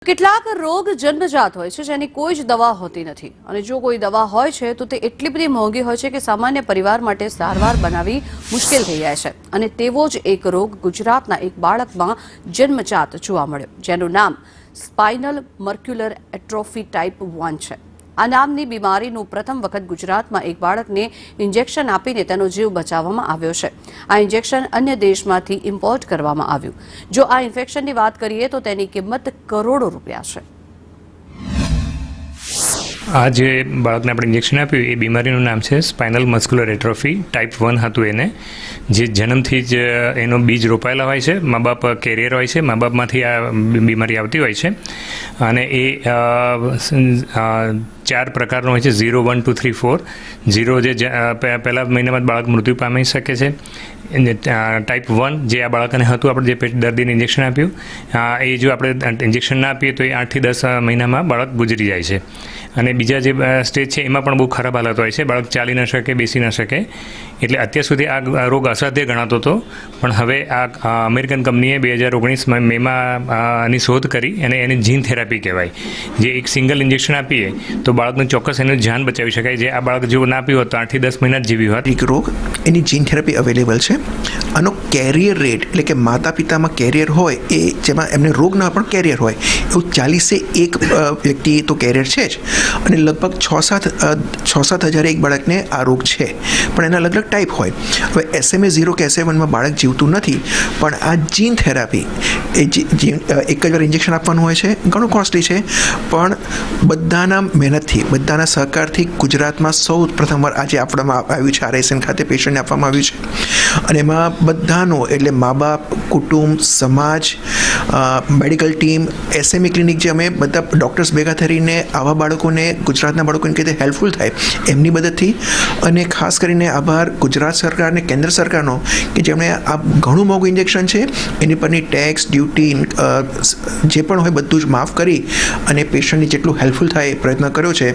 કેટલાક રોગ જન્મજાત હોય છે જેની કોઈ જ દવા હોતી નથી અને જો કોઈ દવા હોય છે તો તે એટલી બધી મોંઘી હોય છે કે સામાન્ય પરિવાર માટે સારવાર બનાવવી મુશ્કેલ થઈ જાય છે અને તેવો જ એક રોગ ગુજરાતના એક બાળકમાં જન્મજાત જોવા મળ્યો જેનું નામ સ્પાઇનલ મસ્ક્યુલર એટ્રોફી ટાઈપ 1 છે। આ નામની બીમારીનું પ્રથમ વખત ગુજરાતમાં એક બાળકને ઇન્જેક્શન આપીને તેનો જીવ બચાવવામાં આવ્યો છે। આ ઇન્જેક્શન અન્ય દેશમાંથી ઇમ્પોર્ટ કરવામાં આવ્યું। જો આ ઇન્ફેક્શનની વાત કરીએ તો તેની કિંમત કરોડો રૂપિયા છે। આ જે બાળકને આપણે ઇન્જેક્શન આપ્યું એ બીમારીનું નામ છે સ્પાઇનલ મસ્ક્યુલર એટ્રોફી ટાઈપ 1 હતું એને, જે જન્મથી જ એનો બીજ રોપાયેલા હોય છે, મા બાપ કેરિયર હોય છે, મા બાપમાંથી આ બીમારી આવતી હોય છે અને એ 4 પ્રકારનો હોય છે, 0, 1, 2, 3, 4। 0 જે પહેલા મહિનામાં બાળક મૃત્યુ પામી શકે છે, ટાઈપ 1 જે આ બાળકને હતું, આપણે જે પેટ દર્દીને ઇન્જેક્શન આપ્યું એ જો આપણે ઇન્જેક્શન ના આપીએ તો એ 8 થી 10 મહિનામાં બાળક ગુજરી જાય છે। અને બીજા જે સ્ટેજ છે એમાં પણ બહુ ખરાબ હાલત હોય છે, બાળક ચાલી ન શકે, બેસી ન શકે। એટલે અત્યાર સુધી આ રોગ અસાધ્ય ગણાતો હતો, પણ હવે આ અમેરિકન કંપનીએ 2019 મેમાં આની શોધ કરી અને એને જીન થેરાપી કહેવાય, જે એક સિંગલ ઇન્જેક્શન આપીએ તો બાળકને ચોક્કસ એનું જાન બચાવી શકાય। જે આ બાળક જો ના આપ્યું હોત તો 8 થી 10 મહિના જ જીવ્યું હોત। એક રોગ એની જીન થેરાપી અવેલેબલ છે। આનો કેરિયર રેટ એટલે કે માતા પિતામાં કેરિયર હોય એ જેમાં એમને રોગ ના પણ કેરિયર હોય એવું 40 વ્યક્તિ તો કેરિયર છે જ, અને લગભગ 6-7 હજાર એક બાળકને આ રોગ છે, પણ એના અલગ અલગ ટાઈપ હોય। હવે SMA 0 કે SMA1માં બાળક જીવતું નથી, પણ આ જીન થેરાપી એ એક જ વાર ઇન્જેક્શન આપવાનું હોય છે, ઘણું કોસ્ટલી છે, પણ બધાના મહેનતથી, બધાના સહકારથી ગુજરાતમાં સૌ પ્રથમવાર આજે આપવામાં આવ્યું છે, RSN ખાતે પેશન્ટને આપવામાં આવ્યું છે। અને એમાં બધાનો એટલે મા બાપ, કુટુંબ, સમાજ, મેડિકલ ટીમ, SMA ક્લિનિક, જે અમે બધા ડૉક્ટર્સ ભેગા થઈને આવા બાળકોને, ગુજરાતના બાળકોને કઈ રીતે હેલ્પફુલ થાય એમની મદદથી, અને ખાસ કરીને આભાર ગુજરાત સરકાર અને કેન્દ્ર સરકારનો કે જેમણે આ ઘણું મોંઘું ઇન્જેક્શન છે એની પરની ટેક્સ, ડ્યુટી જે પણ હોય બધું જ માફ કરી અને પેશન્ટની જેટલું હેલ્પફુલ થાય એ પ્રયત્ન કર્યો છે।